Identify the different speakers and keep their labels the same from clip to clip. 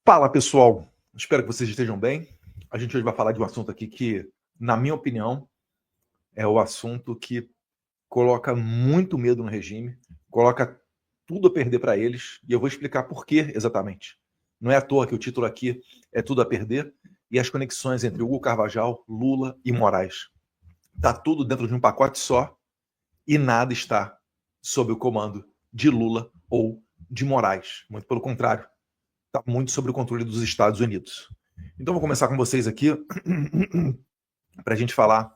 Speaker 1: Fala, pessoal. Espero que vocês estejam bem. A gente hoje vai falar de um assunto aqui que, na minha opinião, é o assunto que coloca muito medo no regime, coloca tudo a perder para eles, e eu vou explicar por que exatamente. Não é à toa que o título aqui é Tudo a Perder, e as conexões entre Hugo Carvajal, Lula e Moraes. Está tudo dentro de um pacote só, e nada está sob o comando de Lula ou de Moraes. Muito pelo contrário, está muito sob o controle dos Estados Unidos. Então, vou começar com vocês aqui para a gente falar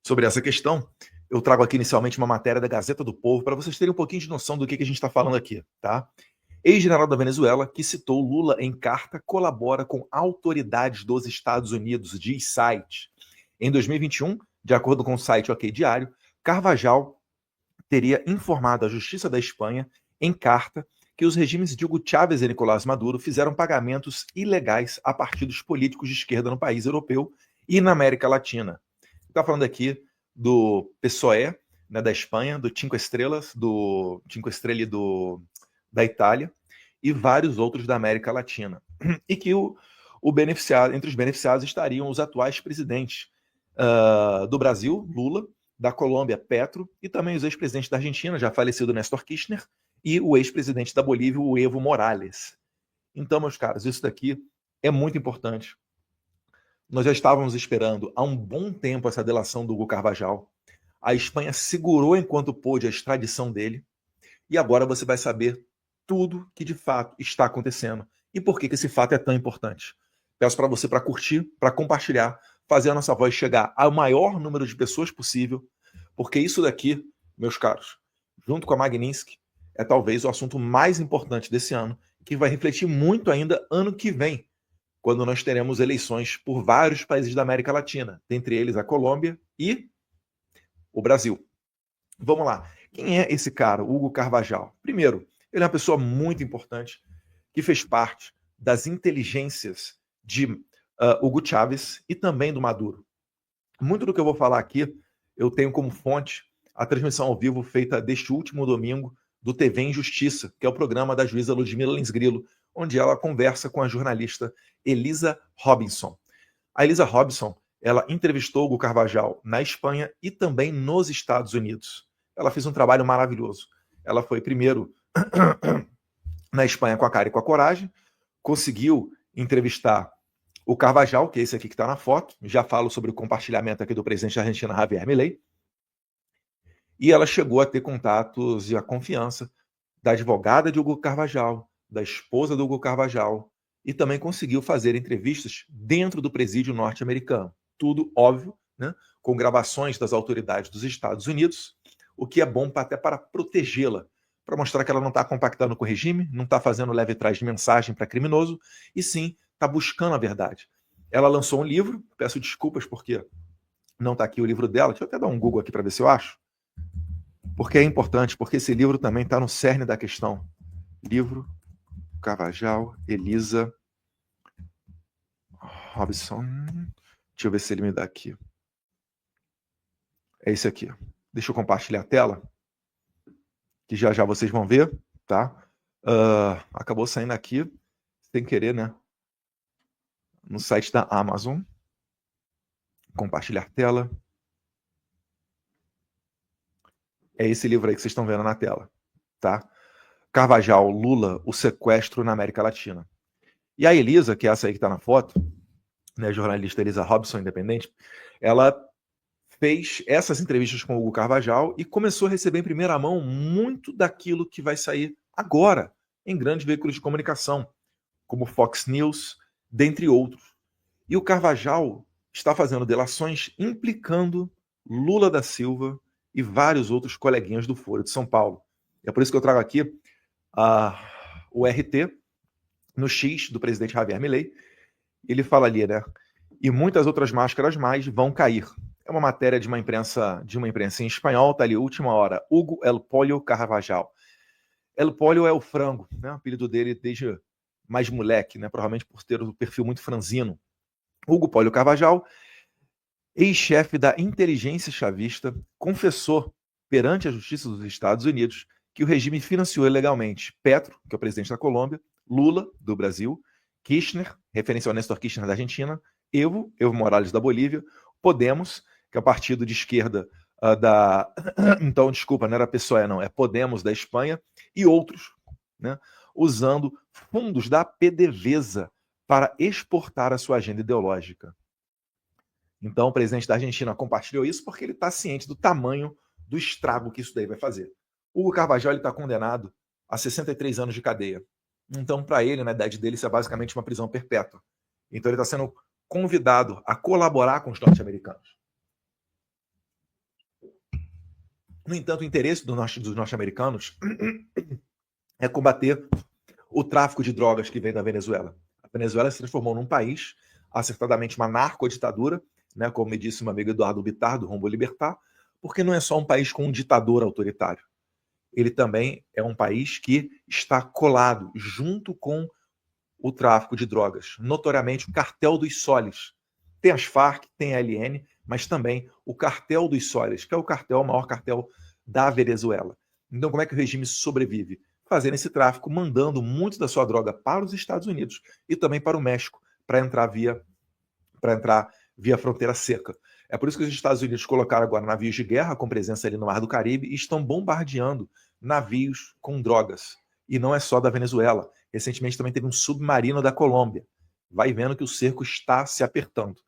Speaker 1: sobre essa questão. Eu trago aqui inicialmente uma matéria da Gazeta do Povo para vocês terem um pouquinho de noção do que a gente está falando aqui, tá? Ex-general da Venezuela, que citou Lula em carta, colabora com autoridades dos Estados Unidos, diz site. Em 2021, de acordo com o site OK Diário, Carvajal teria informado a Justiça da Espanha, em carta, que os regimes de Hugo Chávez e Nicolás Maduro fizeram pagamentos ilegais a partidos políticos de esquerda no país europeu e na América Latina. Está falando aqui do PSOE, né, da Espanha, do Cinco Estrelas, do Cinco Stelle da Itália e vários outros da América Latina. E que entre os beneficiados estariam os atuais presidentes do Brasil, Lula, da Colômbia, Petro, e também os ex-presidentes da Argentina, já falecido Néstor Kirchner, e o ex-presidente da Bolívia, o Evo Morales. Então, meus caros, isso daqui é muito importante. Nós já estávamos esperando há um bom tempo essa delação do Hugo Carvajal. A Espanha segurou enquanto pôde a extradição dele, e agora você vai saber tudo que de fato está acontecendo e por que esse fato é tão importante. Peço para você para curtir, para compartilhar, fazer a nossa voz chegar ao maior número de pessoas possível, porque isso daqui, meus caros, junto com a Magnitsky, é talvez o assunto mais importante desse ano, que vai refletir muito ainda ano que vem, quando nós teremos eleições por vários países da América Latina, dentre eles a Colômbia e o Brasil. Vamos lá. Quem é esse cara, Hugo Carvajal? Primeiro, ele é uma pessoa muito importante que fez parte das inteligências de Hugo Chávez e também do Maduro. Muito do que eu vou falar aqui, eu tenho como fonte a transmissão ao vivo feita deste último domingo do TV em Justiça, que é o programa da juíza Ludmila Lins Grillo, onde ela conversa com a jornalista Elisa Robinson. A Elisa Robinson, ela entrevistou Hugo Carvajal na Espanha e também nos Estados Unidos. Ela fez um trabalho maravilhoso. Ela foi primeiro na Espanha com a cara e com a coragem, conseguiu entrevistar o Carvajal, que é esse aqui que está na foto, já falo sobre o compartilhamento aqui do presidente da Argentina, Javier Milei, e ela chegou a ter contatos e a confiança da advogada de Hugo Carvajal, da esposa do Hugo Carvajal, e também conseguiu fazer entrevistas dentro do presídio norte-americano. Tudo, óbvio, né, com gravações das autoridades dos Estados Unidos, o que é bom até para protegê-la, para mostrar que ela não está compactando com o regime, não está fazendo leve trás de mensagem para criminoso, e sim está buscando a verdade. Ela lançou um livro, peço desculpas porque não está aqui o livro dela, deixa eu até dar um Google aqui para ver se eu acho, porque é importante, porque esse livro também está no cerne da questão. Livro Carvajal, Elisa Robinson. Deixa eu ver se ele me dá aqui. É esse aqui. Deixa eu compartilhar a tela, que já já vocês vão ver, tá? Acabou saindo aqui, sem querer, né? No site da Amazon. Compartilhar tela. É esse livro aí que vocês estão vendo na tela, tá? Carvajal, Lula, o sequestro na América Latina. E a Elisa, que é essa aí que está na foto, né, jornalista Elisa Robson, independente, ela fez essas entrevistas com o Hugo Carvajal e começou a receber em primeira mão muito daquilo que vai sair agora em grandes veículos de comunicação, como Fox News, dentre outros. E o Carvajal está fazendo delações implicando Lula da Silva e vários outros coleguinhas do Foro de São Paulo. É por isso que eu trago aqui o RT no X do presidente Javier Milei. Ele fala ali, né? E muitas outras máscaras mais vão cair. É uma matéria de uma imprensa em espanhol, tá ali, última hora. Hugo El Pollo Carvajal. El Pollo é o frango, né? O apelido dele desde mais moleque, né? Provavelmente por ter o perfil muito franzino. Hugo Pollo Carvajal, ex-chefe da inteligência chavista, confessou perante a Justiça dos Estados Unidos que o regime financiou ilegalmente Petro, que é o presidente da Colômbia, Lula, do Brasil, Kirchner, referência ao Néstor Kirchner da Argentina, Evo Morales da Bolívia, Podemos, que é o partido de esquerda da... Então, desculpa, não era PSOE, não, é Podemos da Espanha, e outros, né, usando fundos da PDVSA para exportar a sua agenda ideológica. Então, o presidente da Argentina compartilhou isso porque ele está ciente do tamanho do estrago que isso daí vai fazer. Hugo Carvajal está condenado a 63 anos de cadeia. Então, para ele, na idade dele, isso é basicamente uma prisão perpétua. Então, ele está sendo convidado a colaborar com os norte-americanos. No entanto, o interesse dos norte-americanos é combater o tráfico de drogas que vem da Venezuela. A Venezuela se transformou num país, acertadamente uma narcoditadura, né, como me disse meu amigo Eduardo Bittar, do Rombo Libertar, porque não é só um país com um ditador autoritário. Ele também é um país que está colado junto com o tráfico de drogas, notoriamente o cartel dos soles. Tem as Farc, tem a ELN, mas também o cartel dos soles, que é o maior cartel da Venezuela. Então, como é que o regime sobrevive? Fazendo esse tráfico, mandando muito da sua droga para os Estados Unidos e também para o México, para entrar via fronteira seca. É por isso que os Estados Unidos colocaram agora navios de guerra com presença ali no Mar do Caribe e estão bombardeando navios com drogas. E não é só da Venezuela. Recentemente também teve um submarino da Colômbia. Vai vendo que o cerco está se apertando.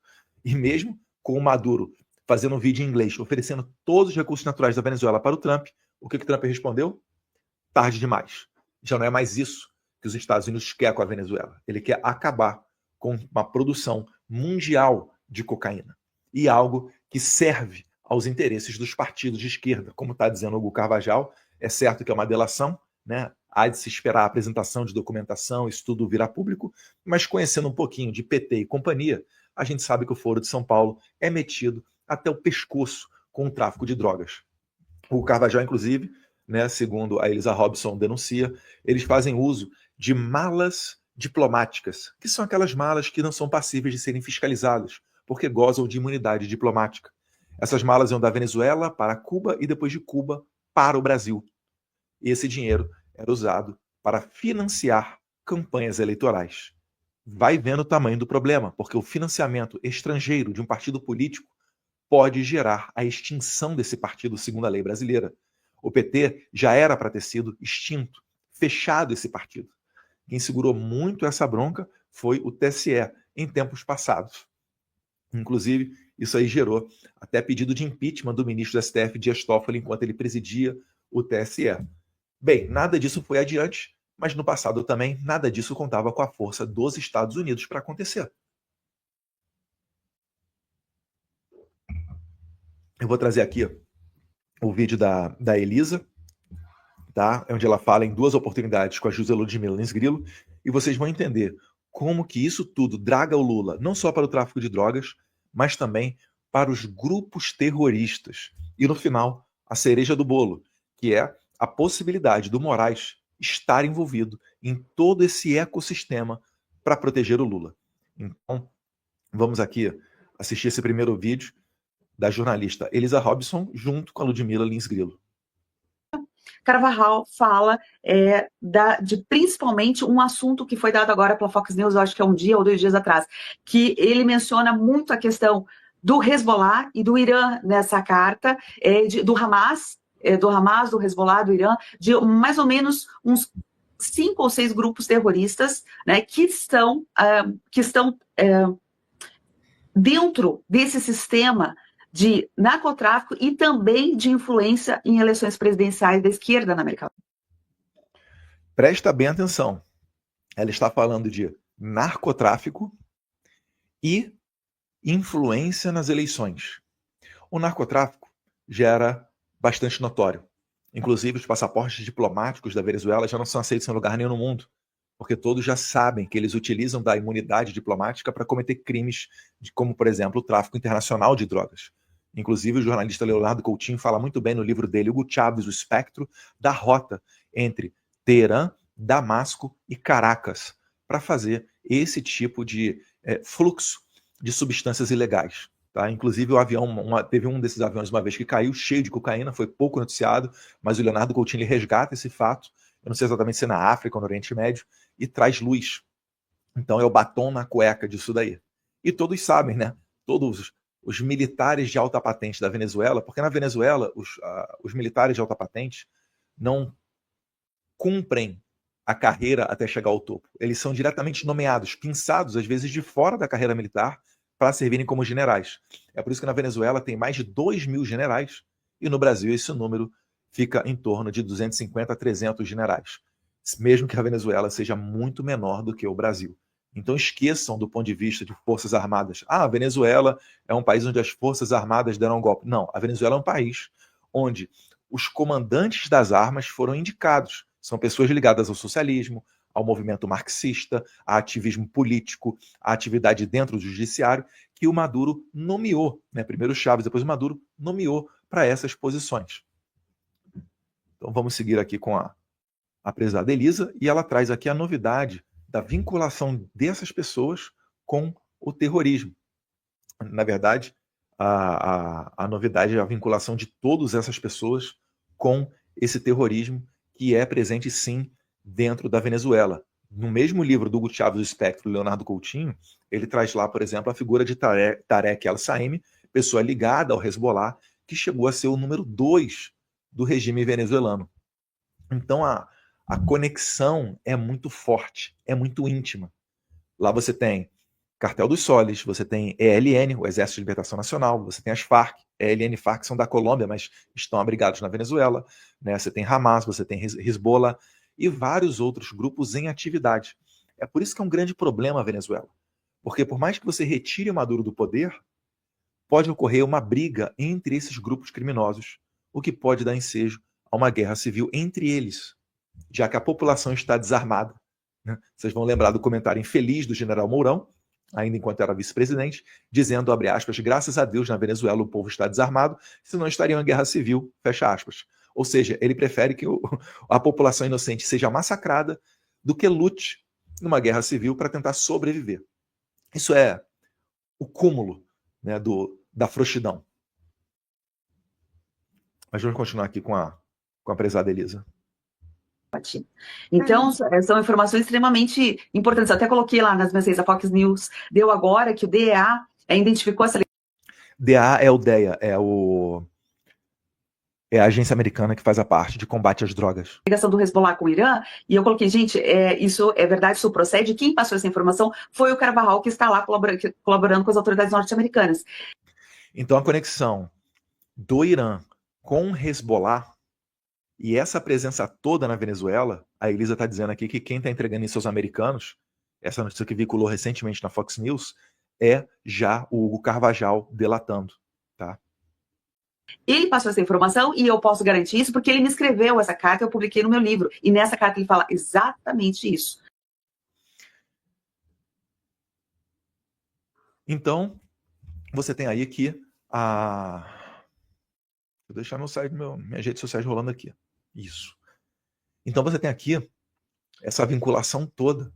Speaker 1: E mesmo com o Maduro fazendo um vídeo em inglês, oferecendo todos os recursos naturais da Venezuela para o Trump, o que o Trump respondeu? Tarde demais. Já não é mais isso que os Estados Unidos querem com a Venezuela. Ele quer acabar com uma produção mundial de cocaína. E algo que serve aos interesses dos partidos de esquerda. Como está dizendo o Hugo Carvajal, é certo que é uma delação, né? Há de se esperar a apresentação de documentação, isso tudo virá público, mas conhecendo um pouquinho de PT e companhia, a gente sabe que o Foro de São Paulo é metido até o pescoço com o tráfico de drogas. O Carvajal, inclusive, né, segundo a Elisa Robson denuncia, eles fazem uso de malas diplomáticas, que são aquelas malas que não são passíveis de serem fiscalizadas, porque gozam de imunidade diplomática. Essas malas iam da Venezuela para Cuba e depois de Cuba para o Brasil. E esse dinheiro era usado para financiar campanhas eleitorais. Vai vendo o tamanho do problema, porque o financiamento estrangeiro de um partido político pode gerar a extinção desse partido segundo a lei brasileira. O PT já era para ter sido extinto, fechado esse partido. Quem segurou muito essa bronca foi o TSE em tempos passados. Inclusive, isso aí gerou até pedido de impeachment do ministro do STF, Dias Toffoli, enquanto ele presidia o TSE. Bem, nada disso foi adiante, mas no passado também nada disso contava com a força dos Estados Unidos para acontecer. Eu vou trazer aqui o vídeo da Elisa, tá? Onde ela fala em duas oportunidades com a José Ludmilla Lins Grilo, e vocês vão entender como que isso tudo draga o Lula, não só para o tráfico de drogas, mas também para os grupos terroristas. E no final, a cereja do bolo, que é a possibilidade do Moraes estar envolvido em todo esse ecossistema para proteger o Lula. Então, vamos aqui assistir esse primeiro vídeo da jornalista Elisa Robson junto com a Ludmilla Lins Grilo.
Speaker 2: Carvajal fala de principalmente um assunto que foi dado agora pela Fox News, eu acho que é um dia ou 2 dias atrás, que ele menciona muito a questão do Hezbollah e do Irã nessa carta, do Hamas, do Hezbollah, do Irã, de mais ou menos uns 5 ou 6 grupos terroristas, né, que estão dentro desse sistema de narcotráfico e também de influência em eleições presidenciais da esquerda na América Latina.
Speaker 1: Presta bem atenção. Ela está falando de narcotráfico e influência nas eleições. O narcotráfico já era bastante notório. Inclusive, os passaportes diplomáticos da Venezuela já não são aceitos em lugar nenhum no mundo, porque todos já sabem que eles utilizam da imunidade diplomática para cometer crimes, como, por exemplo, o tráfico internacional de drogas. Inclusive, o jornalista Leonardo Coutinho fala muito bem no livro dele, Hugo Chávez, O Espectro, da rota entre Teherã, Damasco e Caracas, para fazer esse tipo de fluxo de substâncias ilegais. Tá? Inclusive, o avião, teve um desses aviões uma vez que caiu cheio de cocaína, foi pouco noticiado, mas o Leonardo Coutinho ele resgata esse fato, eu não sei exatamente se é na África ou no Oriente Médio, e traz luz Então é o batom na cueca disso daí. E todos sabem, né? Todos os militares de alta patente da Venezuela, porque na Venezuela os militares de alta patente não cumprem a carreira até chegar ao topo. Eles são diretamente nomeados, pinçados, às vezes de fora da carreira militar, para servirem como generais. É por isso que na Venezuela tem mais de 2.000 generais, e no Brasil esse número fica em torno de 250 a 300 generais, mesmo que a Venezuela seja muito menor do que o Brasil. Então esqueçam do ponto de vista de forças armadas. A Venezuela é um país onde as forças armadas deram um golpe. Não, a Venezuela é um país onde os comandantes das armas foram indicados. São pessoas ligadas ao socialismo, ao movimento marxista, a ativismo político, a atividade dentro do judiciário, que o Maduro nomeou, né? Primeiro o Chávez, depois o Maduro nomeou para essas posições. Então vamos seguir aqui com a prezada Elisa, e ela traz aqui a novidade da vinculação dessas pessoas com o terrorismo. Na verdade, a novidade é a vinculação de todas essas pessoas com esse terrorismo que é presente, sim, dentro da Venezuela. No mesmo livro do Hugo Chávez, O Espectro, Leonardo Coutinho, ele traz lá, por exemplo, a figura de Tarek El-Saimi, pessoa ligada ao Hezbollah, que chegou a ser o número 2 do regime venezuelano. Então, a conexão é muito forte, é muito íntima. Lá você tem Cartel dos Soles, você tem ELN, o Exército de Libertação Nacional, você tem as Farc, ELN e Farc são da Colômbia, mas estão abrigados na Venezuela, né? Você tem Hamas, você tem Hezbollah e vários outros grupos em atividade. É por isso que é um grande problema a Venezuela, porque por mais que você retire o Maduro do poder, pode ocorrer uma briga entre esses grupos criminosos, o que pode dar ensejo a uma guerra civil entre eles, já que a população está desarmada. Né? Vocês vão lembrar do comentário infeliz do general Mourão, ainda enquanto era vice-presidente, dizendo, abre aspas, graças a Deus na Venezuela o povo está desarmado, senão estariam em guerra civil, fecha aspas. Ou seja, ele prefere que a população inocente seja massacrada do que lute numa guerra civil para tentar sobreviver. Isso é o cúmulo, né, da frouxidão. Mas vamos continuar aqui com a prezada Elisa.
Speaker 2: Então, são informações extremamente importantes. Eu até coloquei lá nas mensagens, a Fox News deu agora que o DEA identificou essa...
Speaker 1: DEA é o DEA, é a agência americana que faz a parte de combate às drogas.
Speaker 2: Ligação do Hezbollah com o Irã, e eu coloquei, gente, isso é verdade, isso procede. Quem passou essa informação foi o Carvajal, que está lá colaborando com as autoridades norte-americanas.
Speaker 1: Então, a conexão do Irã com o Hezbollah e essa presença toda na Venezuela, a Elisa está dizendo aqui que quem está entregando isso aos americanos, essa notícia que veiculou recentemente na Fox News, é já o Hugo Carvajal delatando, tá?
Speaker 2: Ele passou essa informação e eu posso garantir isso porque ele me escreveu essa carta, eu publiquei no meu livro. E nessa carta ele fala exatamente isso.
Speaker 1: Então, você tem aí que Vou deixar meu site, minhas redes sociais rolando aqui. Isso. Então você tem aqui essa vinculação toda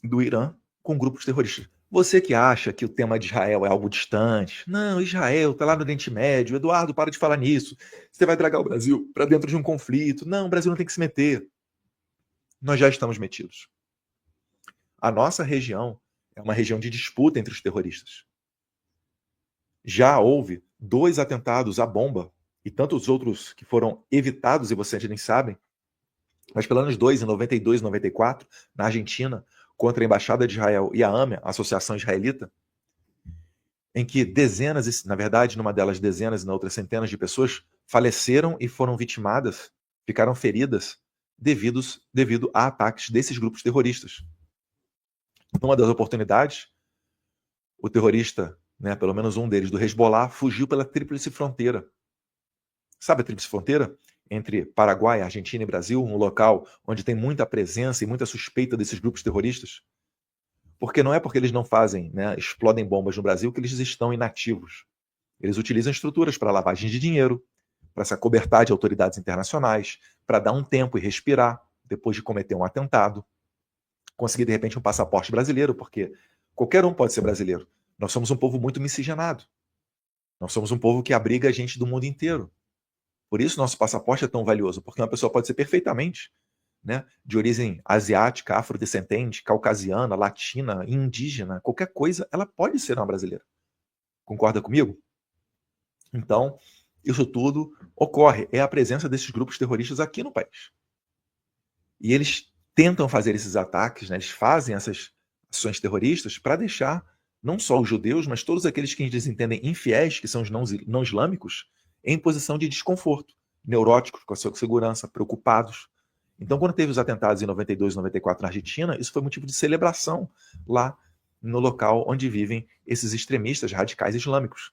Speaker 1: do Irã com grupos terroristas. Você que acha que o tema de Israel é algo distante, não, Israel está lá no Oriente Médio, Eduardo, para de falar nisso, você vai dragar o Brasil para dentro de um conflito. Não, o Brasil não tem que se meter. Nós já estamos metidos. A nossa região é uma região de disputa entre os terroristas. Já houve 2 atentados à bomba e tantos outros que foram evitados e vocês nem sabem, mas pelo menos 2 em 92 e 94, na Argentina, contra a Embaixada de Israel e a AME, a Associação Israelita, em que dezenas, na verdade, numa delas dezenas e na outra centenas de pessoas faleceram e foram vitimadas, ficaram feridas devido a ataques desses grupos terroristas. Numa das oportunidades, o terrorista, né, pelo menos um deles, do Hezbollah, fugiu pela Tríplice Fronteira. Sabe a Tríplice Fronteira? Entre Paraguai, Argentina e Brasil, um local onde tem muita presença e muita suspeita desses grupos terroristas. Porque não é porque eles não fazem, né, explodem bombas no Brasil que eles estão inativos. Eles utilizam estruturas para lavagem de dinheiro, para se acobertar de autoridades internacionais, para dar um tempo e respirar depois de cometer um atentado. Conseguir, de repente, um passaporte brasileiro, porque qualquer um pode ser brasileiro. Nós somos um povo muito miscigenado. Nós somos um povo que abriga gente do mundo inteiro. Por isso nosso passaporte é tão valioso, porque uma pessoa pode ser perfeitamente né, de origem asiática, afrodescendente, caucasiana, latina, indígena, qualquer coisa, ela pode ser uma brasileira. Concorda comigo? Então, isso tudo ocorre. É a presença desses grupos terroristas aqui no país. E eles tentam fazer esses ataques, né? Eles fazem essas ações terroristas para deixar não só os judeus, mas todos aqueles que eles entendem infiéis, que são os não islâmicos, em posição de desconforto, neuróticos com a sua segurança, preocupados. Então, quando teve os atentados em 92 e 94 na Argentina, isso foi motivo de celebração lá no local onde vivem esses extremistas radicais islâmicos.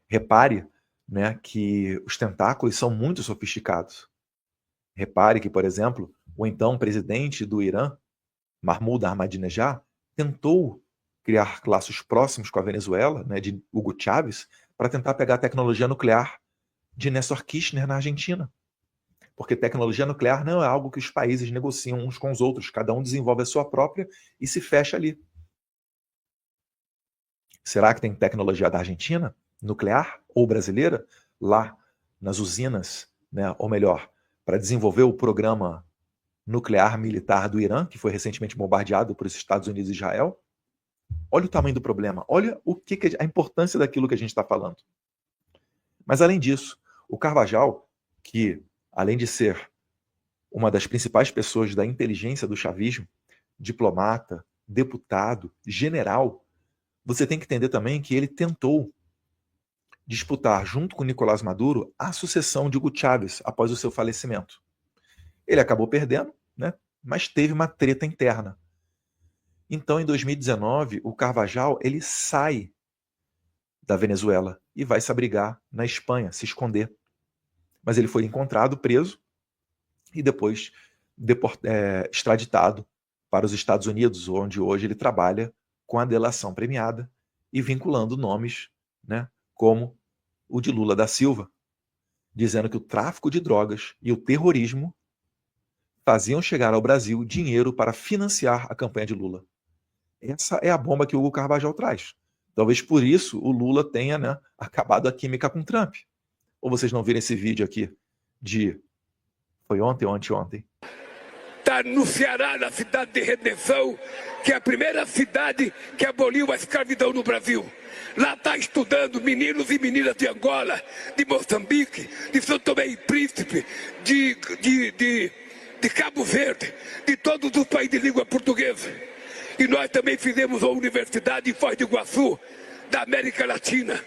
Speaker 1: Repare, né, que os tentáculos são muito sofisticados. Repare que, por exemplo, o então presidente do Irã, Mahmoud Ahmadinejad, tentou criar laços próximos com a Venezuela, né, de Hugo Chávez, para tentar pegar a tecnologia nuclear de Néstor Kirchner na Argentina. Porque tecnologia nuclear não é algo que os países negociam uns com os outros, cada um desenvolve a sua própria e se fecha ali. Será que tem tecnologia da Argentina, nuclear ou brasileira, lá nas usinas, né, ou melhor, para desenvolver o programa nuclear militar do Irã, que foi recentemente bombardeado por Estados Unidos e Israel? Olha o tamanho do problema, olha a importância daquilo que a gente está falando. Mas além disso, o Carvajal, que além de ser uma das principais pessoas da inteligência do chavismo, diplomata, deputado, general, você tem que entender também que ele tentou disputar, junto com Nicolás Maduro, a sucessão de Hugo Chávez após o seu falecimento. Ele acabou perdendo, né? Mas teve uma treta interna. Então, em 2019, o Carvajal ele sai da Venezuela e vai se abrigar na Espanha, se esconder. Mas ele foi encontrado, preso e depois extraditado para os Estados Unidos, onde hoje ele trabalha com a delação premiada e vinculando nomes, né, como o de Lula da Silva, dizendo que o tráfico de drogas e o terrorismo faziam chegar ao Brasil dinheiro para financiar a campanha de Lula. Essa é a bomba que o Hugo Carvajal traz. Talvez por isso o Lula tenha, né, acabado a química com Trump. Ou vocês não viram esse vídeo aqui de... Foi ontem ou anteontem?
Speaker 3: Está no Ceará, na cidade de Redenção, que é a primeira cidade que aboliu a escravidão no Brasil. Lá está estudando meninos e meninas de Angola, de Moçambique, de São Tomé e Príncipe, de Cabo Verde, de todos os países de língua portuguesa. E nós também fizemos uma universidade em Foz do Iguaçu, da América Latina.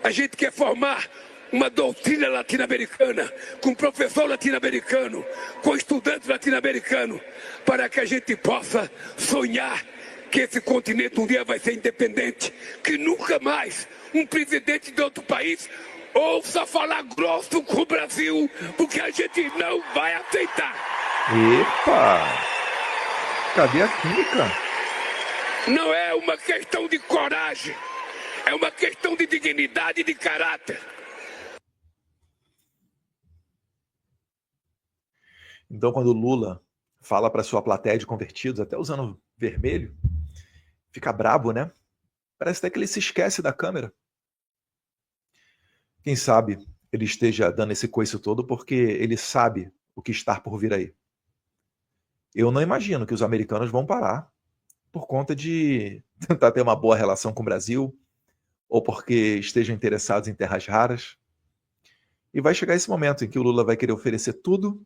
Speaker 3: A gente quer formar uma doutrina latino-americana, com professor latino-americano, com estudante latino-americano, para que a gente possa sonhar que esse continente um dia vai ser independente, que nunca mais um presidente de outro país ouça falar grosso com o Brasil, porque a gente não vai aceitar.
Speaker 1: Epa! Cadê a química?
Speaker 3: Não é uma questão de coragem, é uma questão de dignidade e de caráter.
Speaker 1: Então, quando o Lula fala para sua plateia de convertidos, até usando vermelho, fica brabo, né? Parece até que ele se esquece da câmera. Quem sabe ele esteja dando esse coice todo porque ele sabe o que está por vir aí. Eu não imagino que os americanos vão parar por conta de tentar ter uma boa relação com o Brasil ou porque estejam interessados em terras raras. E vai chegar esse momento em que o Lula vai querer oferecer tudo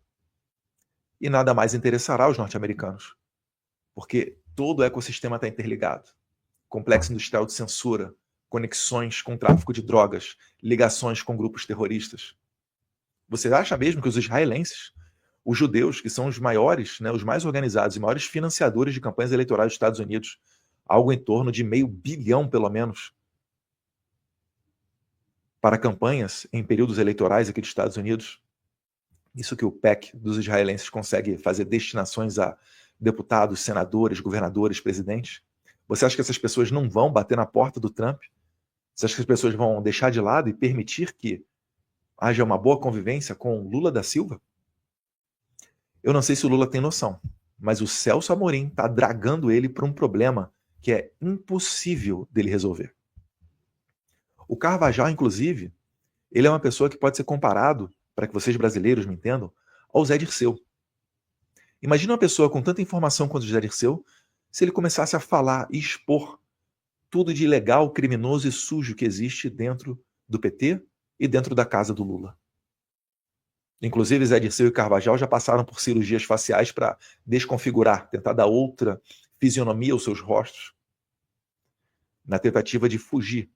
Speaker 1: e nada mais interessará aos norte-americanos. Porque todo o ecossistema está interligado. Complexo industrial de censura, conexões com tráfico de drogas, ligações com grupos terroristas. Você acha mesmo que os israelenses, os judeus, que são os maiores, né, os mais organizados e maiores financiadores de campanhas eleitorais dos Estados Unidos, algo em torno de $500 bilhão, pelo menos, para campanhas em períodos eleitorais aqui dos Estados Unidos, isso que o PEC dos israelenses consegue fazer destinações a deputados, senadores, governadores, presidentes? Você acha que essas pessoas não vão bater na porta do Trump? Você acha que as pessoas vão deixar de lado e permitir que haja uma boa convivência com Lula da Silva? Eu não sei se o Lula tem noção, mas o Celso Amorim está dragando ele para um problema que é impossível dele resolver. O Carvajal, inclusive, ele é uma pessoa que pode ser comparado, para que vocês brasileiros me entendam, ao Zé Dirceu. Imagina uma pessoa com tanta informação quanto José Dirceu, se ele começasse a falar e expor tudo de ilegal, criminoso e sujo que existe dentro do PT e dentro da casa do Lula. Inclusive, Zé Dirceu e Carvajal já passaram por cirurgias faciais para desconfigurar, tentar dar outra fisionomia aos seus rostos, na tentativa de fugir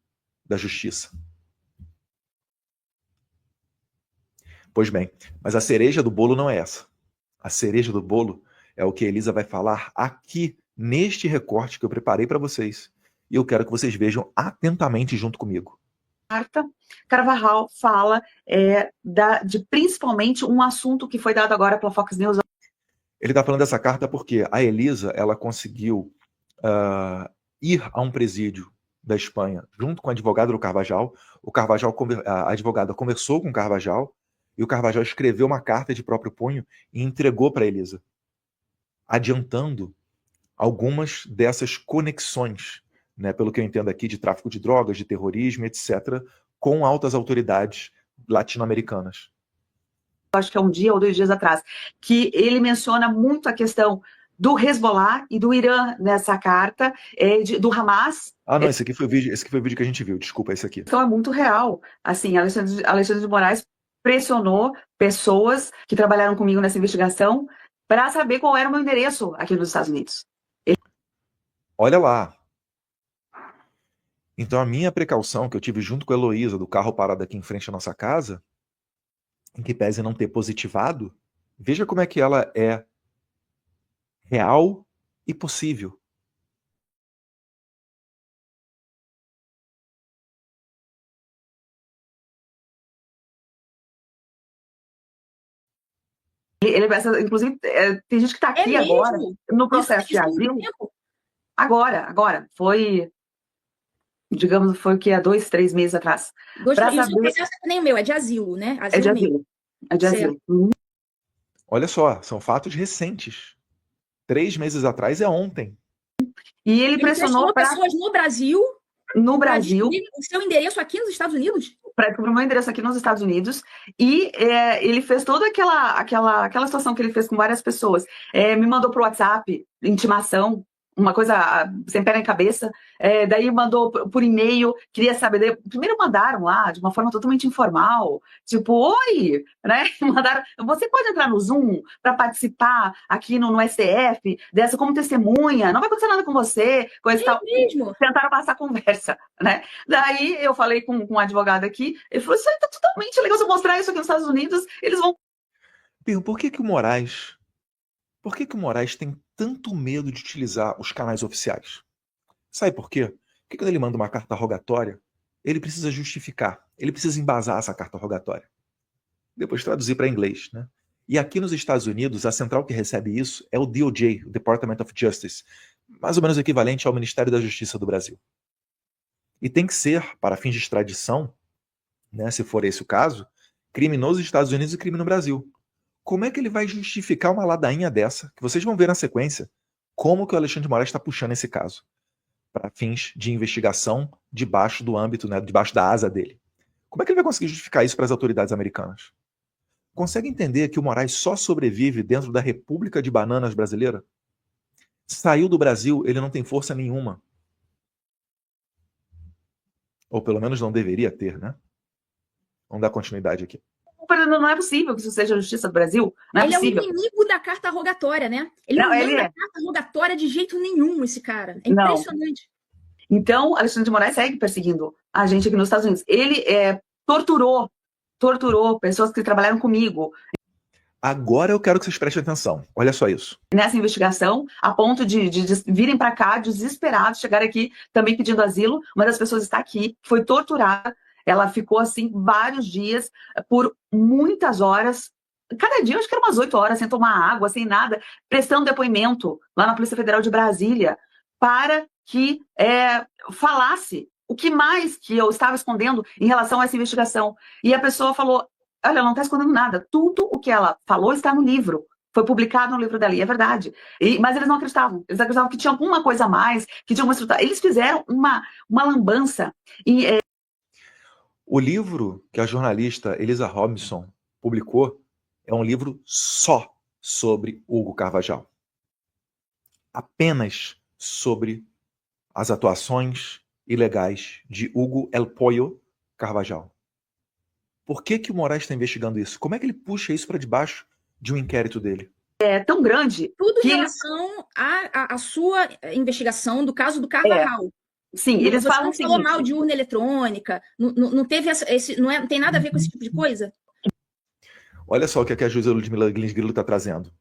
Speaker 1: da justiça. Pois bem, mas a cereja do bolo não é essa. A cereja do bolo é o que a Elisa vai falar aqui, neste recorte que eu preparei para vocês. E eu quero que vocês vejam atentamente junto comigo.
Speaker 2: Carvajal fala de principalmente um assunto que foi dado agora pela Fox News.
Speaker 1: Ele está falando dessa carta porque a Elisa ela conseguiu ir a um presídio da Espanha junto com o advogado do Carvajal. A advogada conversou com o Carvajal e o Carvajal escreveu uma carta de próprio punho e entregou para a Elisa, adiantando algumas dessas conexões, né, pelo que eu entendo aqui, de tráfico de drogas, de terrorismo, etc., com altas autoridades latino-americanas.
Speaker 2: Acho que é um dia ou 2 dias atrás, que ele menciona muito a questão do Hezbollah e do Irã nessa carta, do Hamas.
Speaker 1: Ah, não, esse aqui foi o vídeo que a gente viu, desculpa, esse aqui.
Speaker 2: Então é muito real. Assim, Alexandre de Moraes pressionou pessoas que trabalharam comigo nessa investigação para saber qual era o meu endereço aqui nos Estados Unidos.
Speaker 1: Olha lá. Então a minha precaução que eu tive junto com a Heloísa, do carro parado aqui em frente à nossa casa, em que pese não ter positivado, veja como é que ela é real e possível.
Speaker 2: Inclusive, tem gente que está aqui agora, no processo de asilo. Agora. Foi, digamos, foi o que há 2, 3 meses atrás.
Speaker 4: O processo é nem o meu, é de asilo, né?
Speaker 2: É de asilo. É de asilo.
Speaker 1: Olha só, são fatos recentes. 3 meses atrás é ontem.
Speaker 2: E ele pressionou
Speaker 4: pessoas no Brasil.
Speaker 2: No Brasil.
Speaker 4: O seu endereço aqui nos Estados Unidos?
Speaker 2: Para descobrir o meu endereço aqui nos Estados Unidos. E ele fez toda aquela situação que ele fez com várias pessoas. Me mandou pro WhatsApp, intimação, uma coisa sem pé nem cabeça. Daí mandou por e-mail, queria saber. Primeiro mandaram lá de uma forma totalmente informal, tipo, oi, né? Mandaram, você pode entrar no Zoom para participar aqui no STF, dessa como testemunha, não vai acontecer nada com você, coisa e tal.
Speaker 4: Mesmo?
Speaker 2: Tentaram passar a conversa, né? Daí eu falei com um advogado aqui, ele falou, isso aí tá totalmente legal, se eu mostrar isso aqui nos Estados Unidos, eles vão...
Speaker 1: Por que o Moraes tem tanto medo de utilizar os canais oficiais? Sabe por quê? Porque quando ele manda uma carta rogatória, ele precisa justificar, ele precisa embasar essa carta rogatória. Depois traduzir para inglês, né? E aqui nos Estados Unidos, a central que recebe isso é o DOJ, o Department of Justice, mais ou menos equivalente ao Ministério da Justiça do Brasil. E tem que ser, para fins de extradição, né, se for esse o caso, crime nos Estados Unidos e crime no Brasil. Como é que ele vai justificar uma ladainha dessa, que vocês vão ver na sequência, como que o Alexandre de Moraes está puxando esse caso para fins de investigação debaixo do âmbito, né, debaixo da asa dele? Como é que ele vai conseguir justificar isso para as autoridades americanas? Consegue entender que o Moraes só sobrevive dentro da República de Bananas brasileira? Saiu do Brasil, ele não tem força nenhuma. Ou pelo menos não deveria ter, né? Vamos dar continuidade aqui.
Speaker 2: Não é possível que isso seja a justiça do Brasil. Não é
Speaker 4: ele
Speaker 2: possível.
Speaker 4: É o inimigo da carta rogatória, né? Ele não manda a carta rogatória de jeito nenhum, esse cara. É impressionante.
Speaker 2: Então, Alexandre de Moraes segue perseguindo a gente aqui nos Estados Unidos. Ele torturou pessoas que trabalharam comigo.
Speaker 1: Agora eu quero que vocês prestem atenção. Olha só isso.
Speaker 2: Nessa investigação, a ponto de virem para cá desesperados, chegar aqui também pedindo asilo. Uma das pessoas está aqui, foi torturada. Ela ficou assim vários dias, por muitas horas. Cada dia, acho que eram umas 8 horas, sem tomar água, sem nada, prestando depoimento lá na Polícia Federal de Brasília, para que falasse o que mais que eu estava escondendo em relação a essa investigação. E a pessoa falou, olha, ela não está escondendo nada. Tudo o que ela falou está no livro. Foi publicado no livro dela, e é verdade. Mas eles não acreditavam. Eles acreditavam que tinha alguma coisa a mais, que tinha uma estrutura. Eles fizeram uma lambança.
Speaker 1: O livro que a jornalista Elisa Robinson publicou é um livro só sobre Hugo Carvajal. Apenas sobre as atuações ilegais de Hugo El Pollo Carvajal. Por que o Moraes está investigando isso? Como é que ele puxa isso para debaixo de um inquérito dele?
Speaker 2: É tão grande...
Speaker 4: Tudo em relação à sua investigação do caso do Carvajal.
Speaker 2: Sim, eles falam o seguinte...
Speaker 4: Você não falou mal de urna eletrônica, não teve não tem nada a ver com esse tipo de coisa?
Speaker 1: Olha só o que a juíza Ludmila Lins Grilo está trazendo.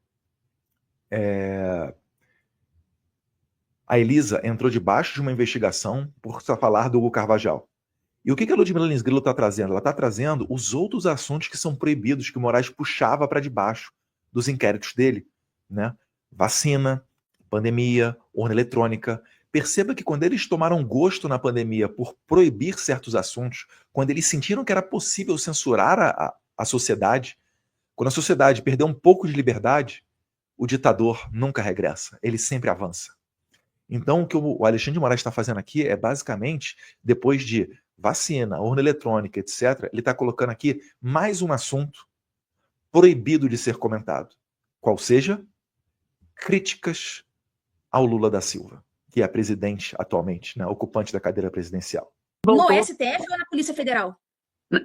Speaker 1: A Elisa entrou debaixo de uma investigação por falar do Hugo Carvajal. E o que a Ludmila Lins Grilo está trazendo? Ela está trazendo os outros assuntos que são proibidos, que o Moraes puxava para debaixo dos inquéritos dele, né? Vacina, pandemia, urna eletrônica. Perceba que quando eles tomaram gosto na pandemia por proibir certos assuntos, quando eles sentiram que era possível censurar a sociedade, quando a sociedade perdeu um pouco de liberdade, o ditador nunca regressa, ele sempre avança. Então, o que o Alexandre de Moraes está fazendo aqui é basicamente, depois de vacina, urna eletrônica, etc., ele está colocando aqui mais um assunto proibido de ser comentado. Qual seja? Críticas ao Lula da Silva, que é presidente atualmente, né, ocupante da cadeira presidencial.
Speaker 4: No STF ou na Polícia Federal?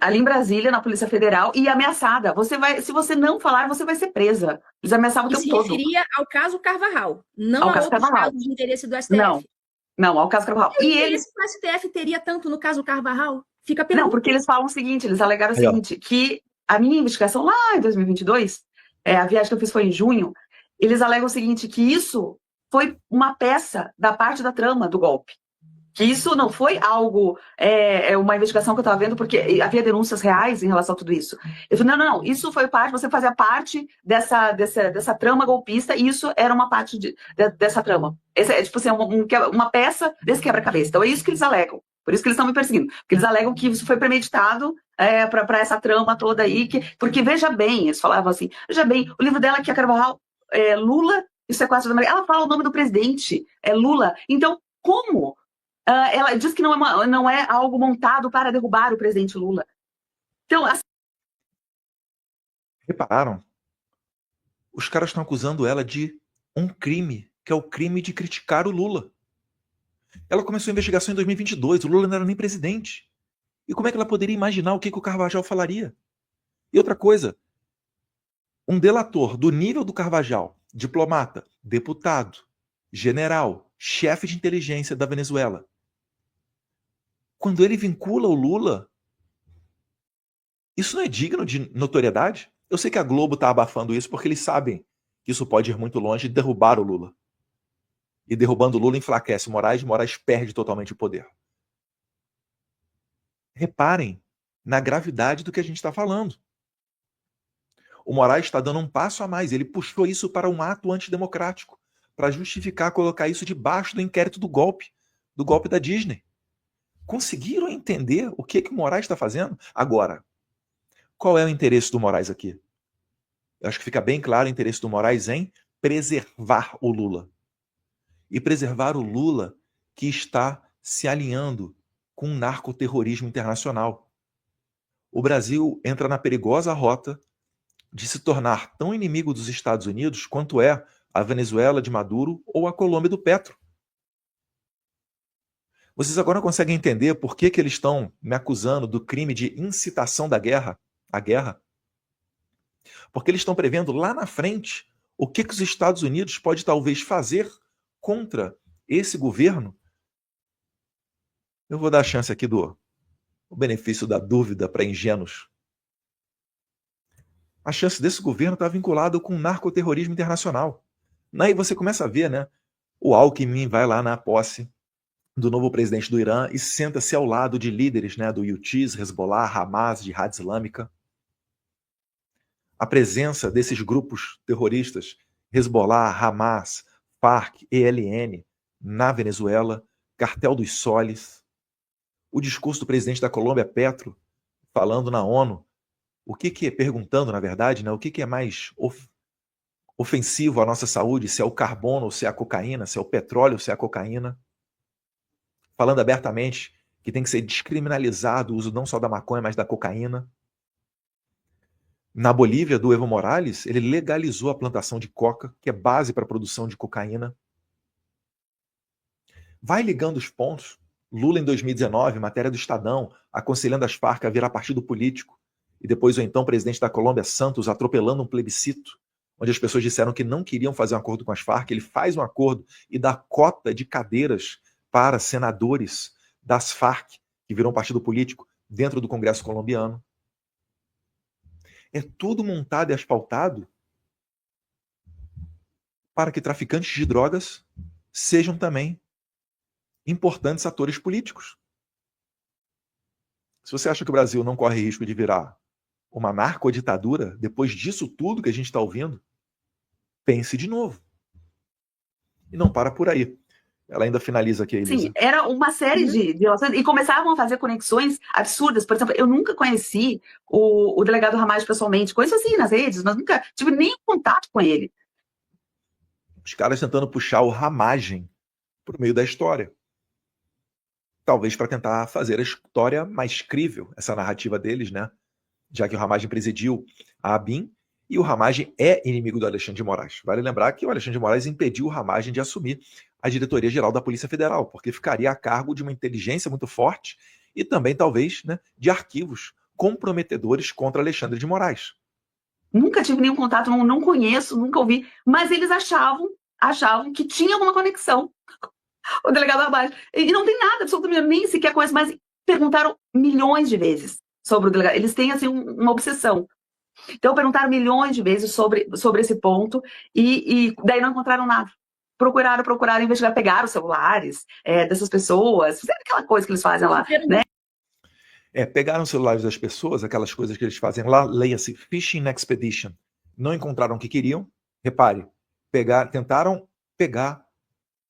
Speaker 2: Ali em Brasília, na Polícia Federal, e ameaçada. Se você não falar, você vai ser presa. Eles ameaçavam o tempo todo.
Speaker 4: Isso se referia ao caso Carvajal, não a outros casos de interesse do STF.
Speaker 2: Não, ao caso Carvajal.
Speaker 4: E interesse que o STF teria tanto no caso Carvajal? Fica a pergunta.
Speaker 2: Não, porque eles falam o seguinte, eles alegaram o seguinte, que a minha investigação lá em 2022, a viagem que eu fiz foi em junho, eles alegam o seguinte, que isso foi uma peça da parte da trama do golpe. Que isso não foi algo, uma investigação que eu estava vendo, porque havia denúncias reais em relação a tudo isso. Eu falei, não, isso foi parte, você fazia parte dessa trama golpista, e isso era uma parte dessa trama. Essa é tipo assim, uma peça desse quebra-cabeça. Então é isso que eles alegam. Por isso que eles estão me perseguindo. Porque eles alegam que isso foi premeditado para essa trama toda aí. Porque, veja bem, eles falavam assim, veja bem, o livro dela, que é Carvajal, Lula e o sequestro da América, ela fala o nome do presidente, é Lula. Então, como... ela diz que não é algo montado para derrubar o presidente Lula. Então, assim...
Speaker 1: Repararam? Os caras estão acusando ela de um crime, que é o crime de criticar o Lula. Ela começou a investigação em 2022, o Lula não era nem presidente. E como é que ela poderia imaginar o que o Carvajal falaria? E outra coisa, um delator do nível do Carvajal, diplomata, deputado, general, chefe de inteligência da Venezuela, quando ele vincula o Lula, isso não é digno de notoriedade? Eu sei que a Globo está abafando isso porque eles sabem que isso pode ir muito longe e derrubar o Lula. E derrubando o Lula enfraquece o Moraes perde totalmente o poder. Reparem na gravidade do que a gente está falando. O Moraes está dando um passo a mais, ele puxou isso para um ato antidemocrático, para justificar colocar isso debaixo do inquérito do golpe da Disney. Conseguiram entender o que o Moraes está fazendo? Agora, qual é o interesse do Moraes aqui? Eu acho que fica bem claro o interesse do Moraes em preservar o Lula. E preservar o Lula que está se alinhando com o narcoterrorismo internacional. O Brasil entra na perigosa rota de se tornar tão inimigo dos Estados Unidos quanto é a Venezuela de Maduro ou a Colômbia do Petro. Vocês agora conseguem entender por que eles estão me acusando do crime de incitação à guerra? Porque eles estão prevendo lá na frente o que os Estados Unidos pode talvez fazer contra esse governo. Eu vou dar a chance aqui do benefício da dúvida para ingênuos. A chance desse governo está vinculado com o narcoterrorismo internacional. Aí você começa a ver, né? O Alckmin vai lá na posse do novo presidente do Irã e senta-se ao lado de líderes, né, do Houthis, Hezbollah, Hamas, Jihad Islâmica. A presença desses grupos terroristas, Hezbollah, Hamas, Farc, ELN, na Venezuela, Cartel dos Soles, o discurso do presidente da Colômbia, Petro, falando na ONU, perguntando, na verdade, né, o que é mais ofensivo à nossa saúde, se é o carbono ou se é a cocaína, se é o petróleo ou se é a cocaína, falando abertamente que tem que ser descriminalizado o uso não só da maconha, mas da cocaína. Na Bolívia, do Evo Morales, ele legalizou a plantação de coca, que é base para a produção de cocaína. Vai ligando os pontos. Lula, em 2019, matéria do Estadão, aconselhando as Farc a virar partido político. E depois o então presidente da Colômbia, Santos, atropelando um plebiscito, onde as pessoas disseram que não queriam fazer um acordo com as Farc. Ele faz um acordo e dá cota de cadeiras para senadores das Farc, que viram partido político, dentro do Congresso colombiano. É tudo montado e asfaltado para que traficantes de drogas sejam também importantes atores políticos. Se você acha que o Brasil não corre risco de virar uma narcoditadura, depois disso tudo que a gente está ouvindo, pense de novo. E não para por aí. Ela ainda finaliza aqui, Elisa.
Speaker 2: Sim, era uma série de relações, e começavam a fazer conexões absurdas. Por exemplo, eu nunca conheci o delegado Ramagem pessoalmente. Conheço assim nas redes, mas nunca tive nem contato com ele.
Speaker 1: Os caras tentando puxar o Ramagem para o meio da história. Talvez para tentar fazer a história mais crível, essa narrativa deles, né? Já que o Ramagem presidiu a ABIN e o Ramagem é inimigo do Alexandre de Moraes. Vale lembrar que o Alexandre de Moraes impediu o Ramagem de assumir a diretoria-geral da Polícia Federal, porque ficaria a cargo de uma inteligência muito forte e também, talvez, né, de arquivos comprometedores contra Alexandre de Moraes.
Speaker 2: Nunca tive nenhum contato, não conheço, nunca ouvi, mas eles achavam que tinha alguma conexão o delegado Ramagem. E não tem nada, absolutamente, nem sequer conheço, mas perguntaram milhões de vezes sobre o delegado. Eles têm, assim, uma obsessão. Então, perguntaram milhões de vezes sobre esse ponto e daí não encontraram nada. Procuraram investigar, pegaram os celulares dessas pessoas, fizeram aquela coisa que eles fazem lá, né?
Speaker 1: Pegaram os celulares das pessoas, aquelas coisas que eles fazem lá, leia-se Fishing Expedition. Não encontraram o que queriam. Repare, tentaram pegar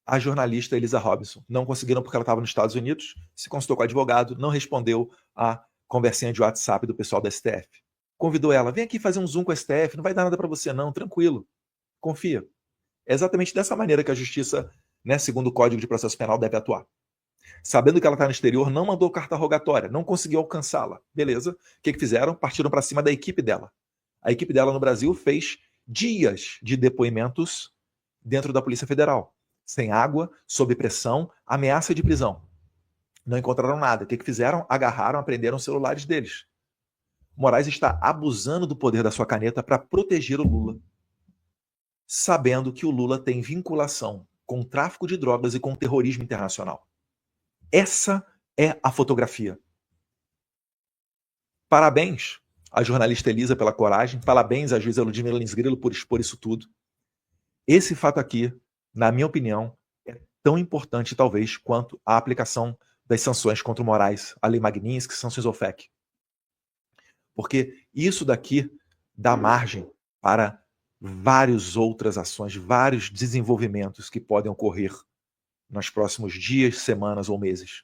Speaker 1: a jornalista Elisa Robinson. Não conseguiram porque ela estava nos Estados Unidos, se consultou com o advogado, não respondeu a conversinha de WhatsApp do pessoal da STF. Convidou ela, vem aqui fazer um Zoom com a STF, não vai dar nada para você não, tranquilo, confia. É exatamente dessa maneira que a justiça, né, segundo o Código de Processo Penal, deve atuar. Sabendo que ela está no exterior, não mandou carta rogatória, não conseguiu alcançá-la. Beleza. O que fizeram? Partiram para cima da equipe dela. A equipe dela no Brasil fez dias de depoimentos dentro da Polícia Federal. Sem água, sob pressão, ameaça de prisão. Não encontraram nada. O que fizeram? Agarraram, apreenderam os celulares deles. Moraes está abusando do poder da sua caneta para proteger o Lula, sabendo que o Lula tem vinculação com o tráfico de drogas e com o terrorismo internacional. Essa é a fotografia. Parabéns à jornalista Elisa pela coragem, parabéns à juíza Ludmila Lins Grilo por expor isso tudo. Esse fato aqui, na minha opinião, é tão importante talvez quanto a aplicação das sanções contra o Moraes, a Lei Magnitsky, sanções OFAC. Porque isso daqui dá margem para várias outras ações, vários desenvolvimentos que podem ocorrer nos próximos dias, semanas ou meses.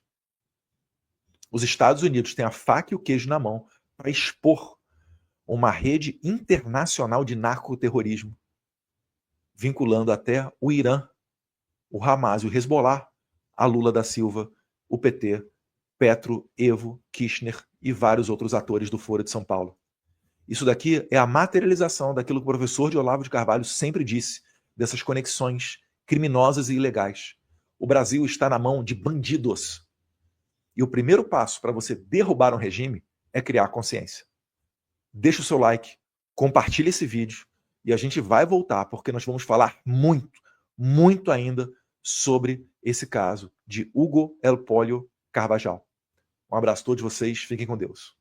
Speaker 1: Os Estados Unidos têm a faca e o queijo na mão para expor uma rede internacional de narcoterrorismo, vinculando até o Irã, o Hamas e o Hezbollah, a Lula da Silva, o PT, Petro, Evo, Kirchner e vários outros atores do Foro de São Paulo. Isso daqui é a materialização daquilo que o professor de Olavo de Carvalho sempre disse, dessas conexões criminosas e ilegais. O Brasil está na mão de bandidos. E o primeiro passo para você derrubar um regime é criar consciência. Deixa o seu like, compartilhe esse vídeo e a gente vai voltar porque nós vamos falar muito, muito ainda sobre esse caso de Hugo El Pollo Carvajal. Um abraço a todos vocês, fiquem com Deus.